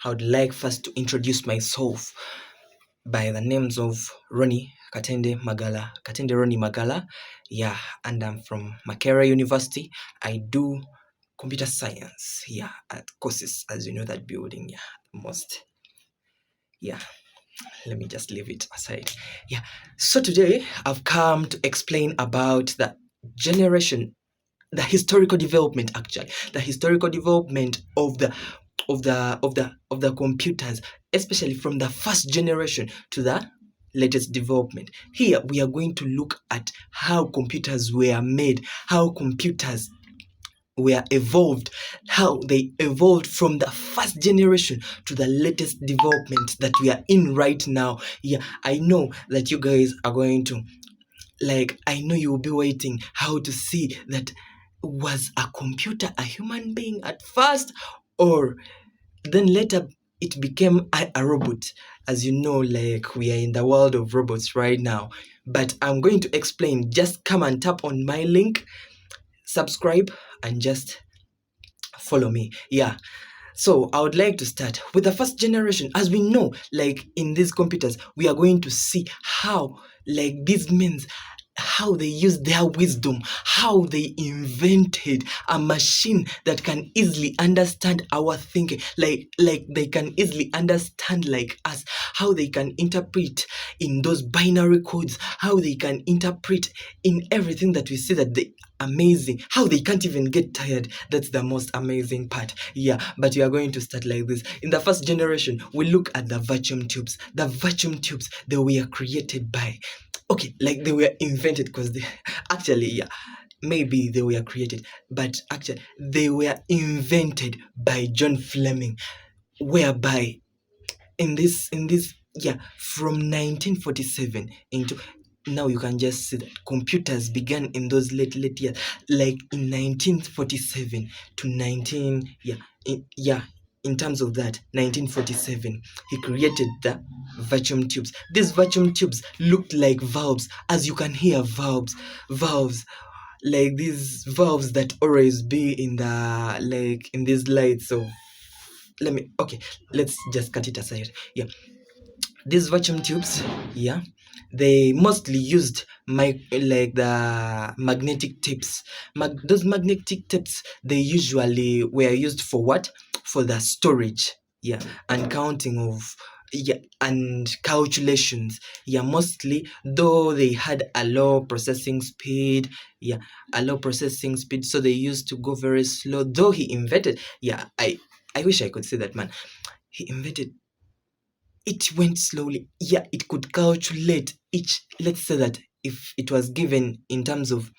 I would like first to introduce myself by the names of Ronnie Katende Ronnie Magala. Yeah, and I'm from Makerere University. I do computer science, yeah, at courses, as you know, that building, yeah, most, yeah. Let me just leave it aside. Yeah. So today I've come to explain about the generation, the historical development, actually, the historical development of the computers, especially from the first generation to the latest development. Here we are going to look at how computers were made, how computers were evolved, how they evolved from the first generation to the latest development that we are in right now. Yeah, I know that you guys are going to, like, I know you will be waiting how to see that, was a computer a human being at first, or then later it became a robot. As you know, like, we are in the world of robots right now. But I'm going to explain. Just come and tap on my link, subscribe, and just follow me. Yeah. So I would like to start with the first generation. As we know, like, in these computers, we are going to see how, like, these men, how they use their wisdom, how they invented a machine that can easily understand our thinking, like they can easily understand like us, how they can interpret in those binary codes, how they can interpret in everything that we see, that they amazing, how they can't even get tired. That's the most amazing part. Yeah, but we are going to start like this. In the first generation, we look at the vacuum tubes. The vacuum tubes, they were created by, okay, like, they were invented because they actually, yeah, maybe they were created, but actually they were invented by John Fleming, whereby in this, yeah, from 1947 into now, you can just see that computers began in those late years, like in 1947 to 19, in terms of that, 1947, he created the vacuum tubes. These vacuum tubes looked like valves, as you can hear, valves, like these valves that always be in the, like, in these lights of, let's just cut it aside. Yeah, these vacuum tubes, yeah, they mostly used like the magnetic tapes. Those magnetic tapes, they usually were used for what? For the storage, yeah, and counting of, yeah, and calculations, yeah, mostly, though they had a low processing speed, yeah, a low processing speed, so they used to go very slow. Though he invented, yeah, I wish I could say that, man, he invented, it went slowly. Yeah, it could calculate each. Let's say that if it was given in terms of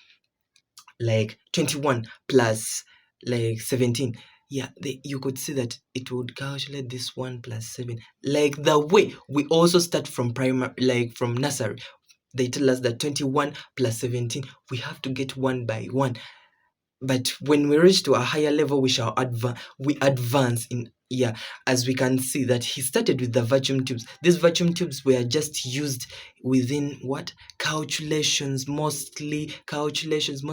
like 21 plus like 17, yeah, you could see that it would calculate this 1 plus 7. Like the way we also start from primary, like from nursery, they tell us that 21 plus 17, we have to get one by one. But when we reach to a higher level, we advance in, yeah, as we can see that he started with the vacuum tubes. These vacuum tubes were just used within what? Mostly calculations,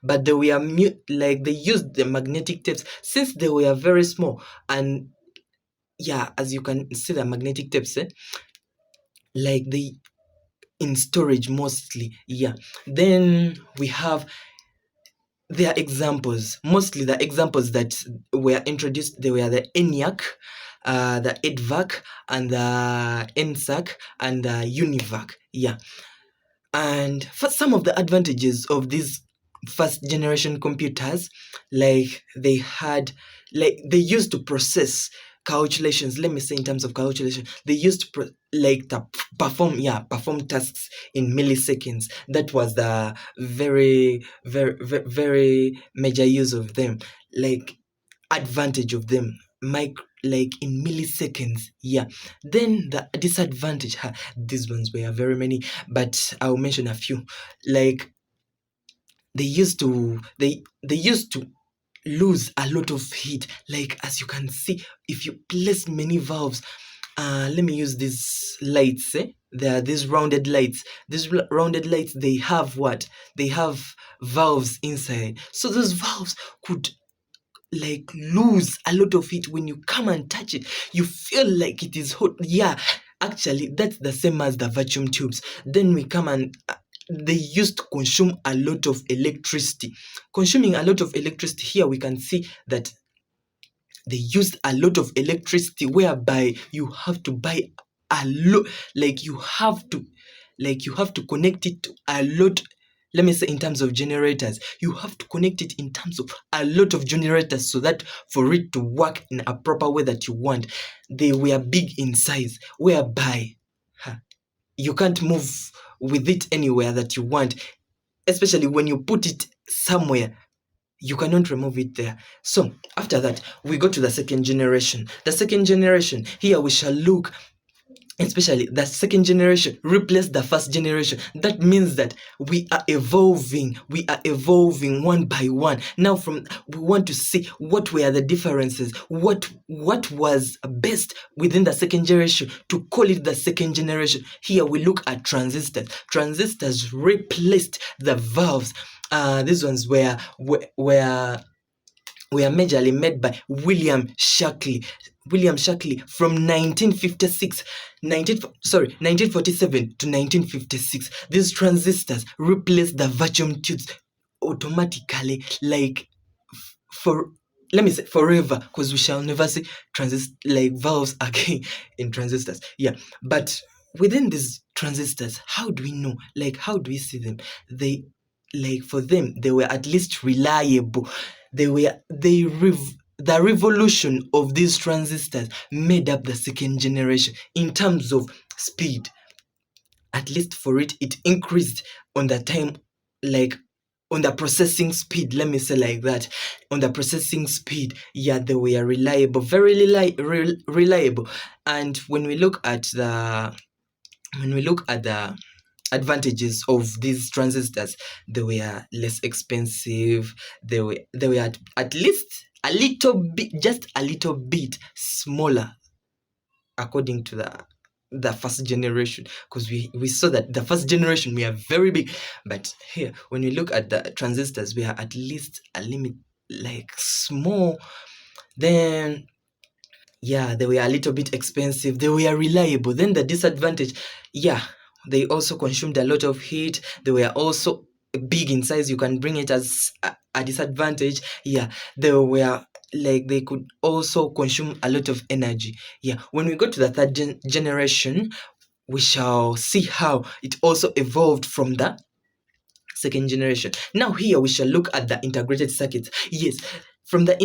but they were like, they used the magnetic tapes since they were very small. And yeah, as you can see, the magnetic tapes, like, they in storage mostly, yeah. Then we have their examples. Mostly the examples that were introduced, they were the ENIAC, the EDVAC, and the ENSAC, and the UNIVAC. Yeah. And for some of the advantages of these first generation computers, like, they used to process calculations. Let me say, in terms of calculation, they used to perform tasks in milliseconds. That was the very, very, very, very major use of them, like, advantage of them, like, in milliseconds. Yeah. Then the disadvantage, these ones were very many, but I'll mention a few. Like, they used to lose a lot of heat, like, as you can see, if you place many valves. Let me use these lights. There are these rounded lights. Rounded lights, they have what? They have valves inside. So those valves could like lose a lot of heat. When you come and touch it, you feel like it is hot. Yeah, actually that's the same as the vacuum tubes. Then we come and they used to consume a lot of electricity. Consuming a lot of electricity, here we can see that they used a lot of electricity, whereby you have to buy a lot, like you have to connect it to a lot. Let me say, in terms of generators, you have to connect it in terms of a lot of generators, so that for it to work in a proper way that you want. They were big in size, whereby you can't move with it anywhere that you want, especially when you put it somewhere you cannot remove it there. So after that, we go to the second generation. The second generation, here we shall look, especially the second generation replaced the first generation. That means that we are evolving one by one. Now we want to see what were the differences, what was best within the second generation to call it the second generation. Here we look at transistors. Transistors replaced the valves. These ones were majorly made by William Shockley from 1947 to 1956. These transistors replaced the vacuum tubes automatically, like let me say forever, because we shall never see valves again in transistors. Yeah, but within these transistors, how do we know? Like, how do we see them? For them, they were at least reliable. The revolution of these transistors made up the second generation in terms of speed. At least for it increased on the time, like on the processing speed. Let me say like that. On the processing speed, yeah, they were reliable, very reliable. And when we look at the advantages of these transistors, they were less expensive. They were at least a little bit, just a little bit smaller, according to the first generation, because we saw that the first generation we are very big, but here when we look at the transistors, we are at least a limit, like small. Then yeah, they were a little bit expensive. They were reliable. Then the disadvantage, yeah, they also consumed a lot of heat. They were also big in size. You can bring it as a disadvantage. Yeah, they were they could also consume a lot of energy. Yeah, when we go to the third generation, we shall see how it also evolved from the second generation. Now here we shall look at the integrated circuits. Yes, from the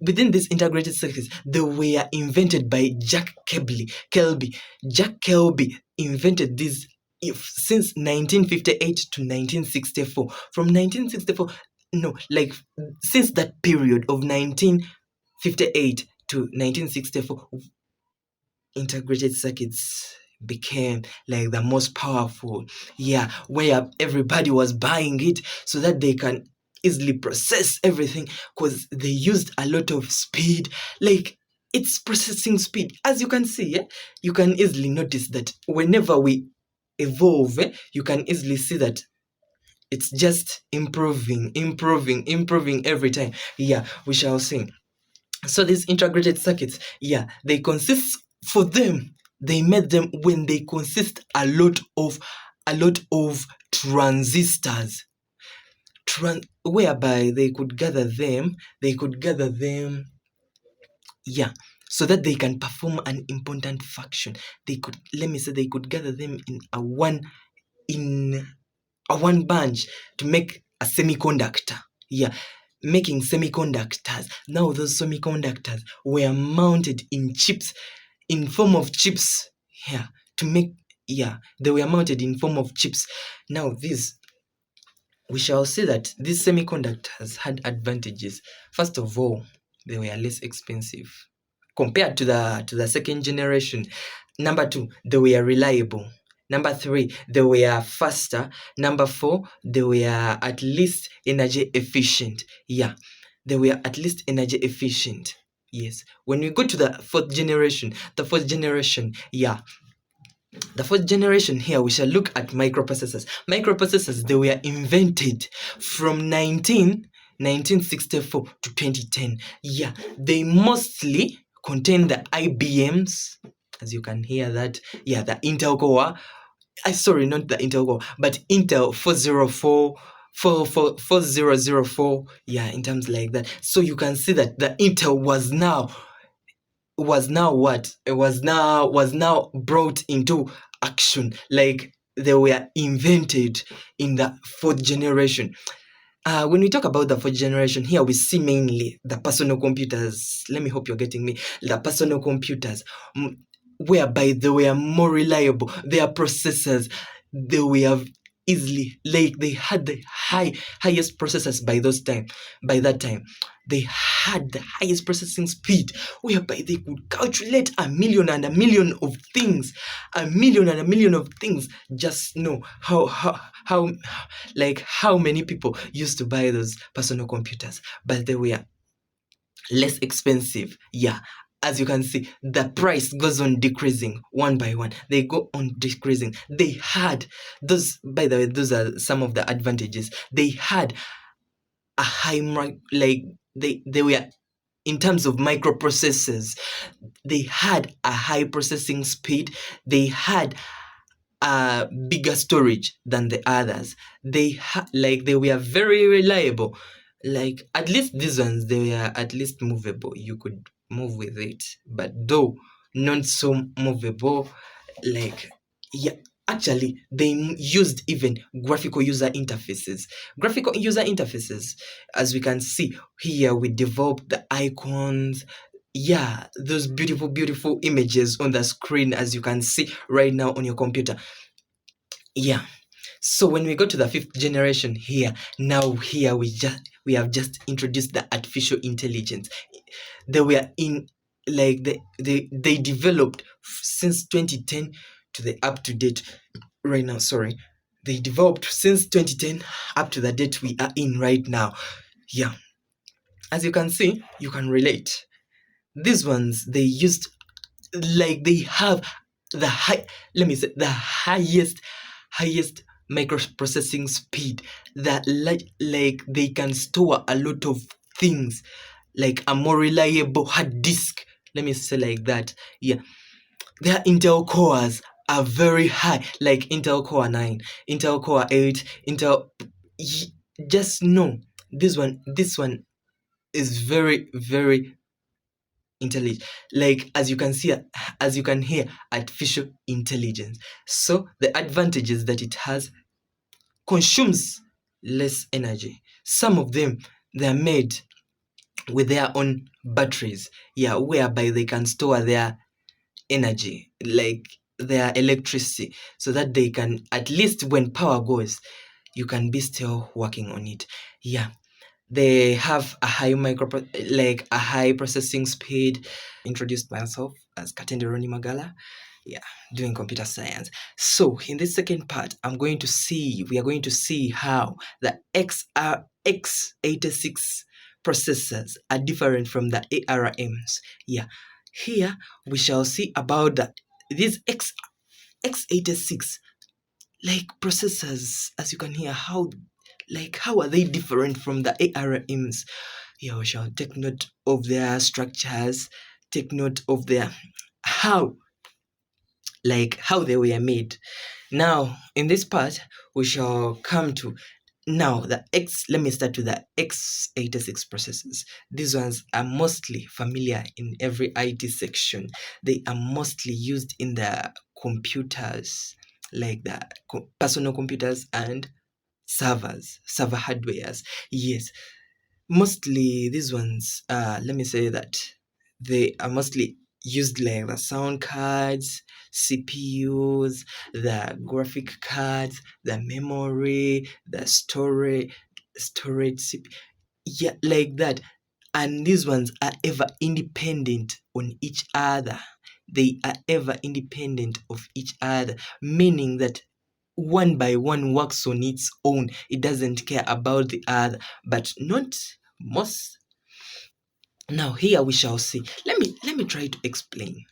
within these integrated circuits, they were invented by Jack Kelby. Jack Kelby invented this since 1958 to 1964. From 1964, since that period of 1958 to 1964, integrated circuits became like the most powerful. Yeah, where everybody was buying it so that they can easily process everything, because they used a lot of speed. Like, it's processing speed, as you can see. You can easily notice that whenever we evolve, you can easily see that it's just improving every time. Yeah, we shall see. So these integrated circuits, yeah, they consist, for them, they made them when they consist a lot of transistors, whereby they could gather them, yeah, so that they can perform an important function. They could gather them in a one bunch to make a semiconductor. Yeah, making semiconductors. Now those semiconductors were mounted in chips, in form of chips. Yeah, they were mounted in form of chips. Now we shall see that these semiconductors had advantages. First of all, they were less expensive compared to the second generation. Number 2, they were reliable. Number 3, they were faster. Number 4, they were at least energy efficient. Yeah, they were at least energy efficient. Yes. When we go to the fourth generation, yeah, the fourth generation, here we shall look at microprocessors. Microprocessors, they were invented from 1964 to 2010. Yeah, they mostly contain the IBMs, as you can hear that. Yeah, the Intel Core. Sorry, not the Intel Core, but Intel 404. 4004, yeah, in terms like that. So you can see that the Intel was now what? It was now brought into action. Like they were invented in the fourth generation. When we talk about the fourth generation, here we see mainly the personal computers. Let me hope you're getting me. The personal computers, whereby they were more reliable. Their processors, they were easily, like they had the highest processors by that time. They had the highest processing speed, whereby they could calculate a million and a million of things, Just know how like how many people used to buy those personal computers, but they were less expensive. Yeah, as you can see, the price goes on decreasing one by one. They go on decreasing. They had those, by the way, those are some of the advantages. They had a high like they were, in terms of microprocessors, they had a high processing speed. They had a bigger storage than the others. They they were very reliable. Like at least these ones, they were at least movable. You could move with it, but though not so movable. Like, yeah, actually they used even graphical user interfaces. As we can see here, we developed the icons. Yeah, those beautiful images on the screen, as you can see right now on your computer. Yeah, so when we go to the fifth generation here, now here we have just introduced the artificial intelligence. They were in, like they developed since 2010 to the up to date right now. Sorry, they developed since 2010 up to the date we are in right now. Yeah, as you can see, you can relate. These ones, they used, like they have the let me say, the highest microprocessing speed, that like they can store a lot of things, like a more reliable hard disk, let me say like that. Yeah, their Intel cores are very high, like Intel Core 9, Intel Core 8, just know this one is very intelligent. Like as you can see, as you can hear, artificial intelligence. So the advantage is that it has consumes less energy. Some of them, they are made with their own batteries, yeah, whereby they can store their energy, like their electricity, so that they can, at least when power goes, you can be still working on it. Yeah, they have a high processing speed. Introduced myself as Katende Roni Magala. Yeah, doing computer science. So in this second part, we are going to see how the x86 processors are different from the ARMs. Yeah, here we shall see about these x86 like processors. As you can hear, how are they different from the ARMs? Yeah, we shall take note of their structures, take note of their how they were made. Now, in this part, we shall come to now let me start with the x86 processors. These ones are mostly familiar in every IT section. They are mostly used in the computers, like the personal computers and server hardwares. Yes, mostly these ones, let me say that they are mostly used like the sound cards, CPUs, the graphic cards, the memory, the storage yeah, like that. And these ones are ever independent on each other. They are ever independent of each other, meaning that one by one works on its own. It doesn't care about the other, but not most. Now here we shall see. Let me try to explain.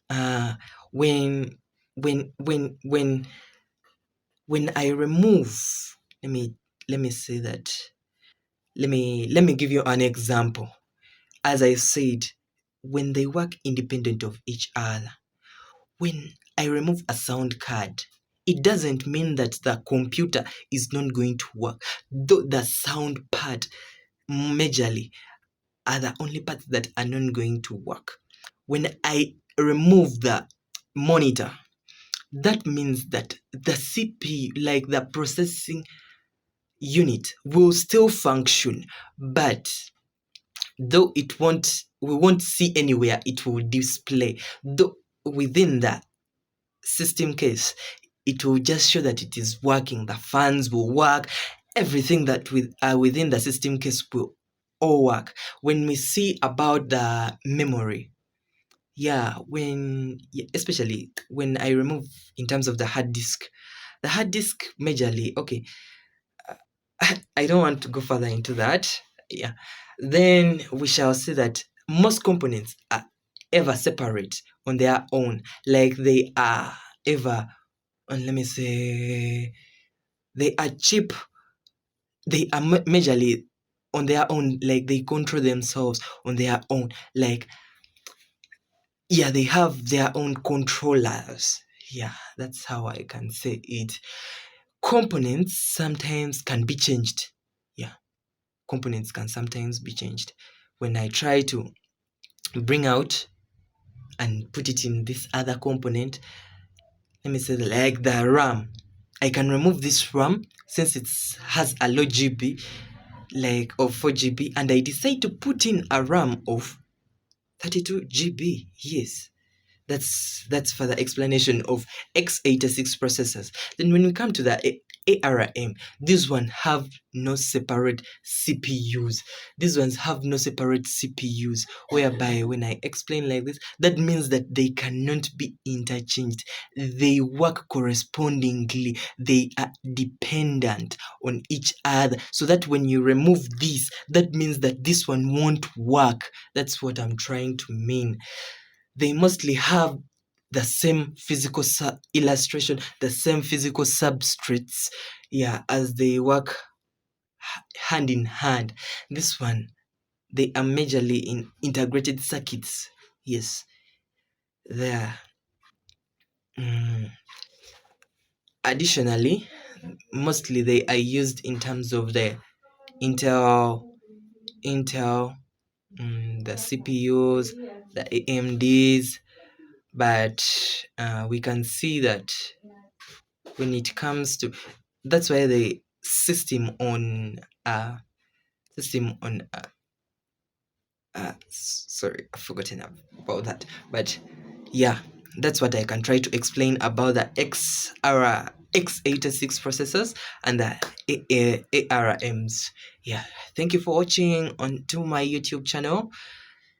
Uh when when when when when I remove, let me say that let me give you an example. As I said, when they work independent of each other, when I remove a sound card, it doesn't mean that the computer is not going to work. Though the sound part majorly are the only parts that are not going to work. When I remove the monitor, that means that the CPU, like the processing unit, will still function, but though we won't see anywhere it will display, though within the system case it will just show that it is working. The fans will work, everything that within the system case will all work. When we see about the memory, especially when I remove in terms of the hard disk, majorly, okay, I don't want to go further into that. Yeah. Then we shall see that most components are ever separate on their own. Like they are ever, and let me say, they are cheap. They are majorly on their own. Like they control themselves on their own. Like, yeah, they have their own controllers. Yeah, that's how I can say it. Components sometimes can be changed. Yeah, components can sometimes be changed. When I try to bring out and put it in this other component, let me say like the RAM, I can remove this RAM since it has a low GB, like of 4 GB, and I decide to put in a RAM of 32 GB. Yes, that's for the explanation of x86 processors. Then when we come to the ARM, these ones have no separate CPUs. These ones have no separate CPUs, whereby when I explain like this, that means that they cannot be interchanged. They work correspondingly. They are dependent on each other. So that when you remove this, that means that this one won't work. That's what I'm trying to mean. They mostly have the same physical illustration, the same physical substrates, as they work hand in hand. This one, they are majorly in integrated circuits. Yes, there. Additionally, mostly they are used in terms of the Intel, the CPUs, the AMDs, but we can see that when it comes to, that's why the system on sorry, I've forgotten about that, but yeah, that's what I can try to explain about the x86 processors and the ARMs. Yeah, thank you for watching onto my YouTube channel.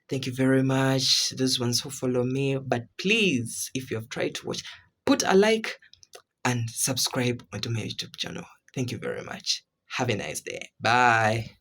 Thank you very much, those ones who follow me. But please, if you have tried to watch, put a like and subscribe onto my YouTube channel. Thank you very much. Have a nice day. Bye.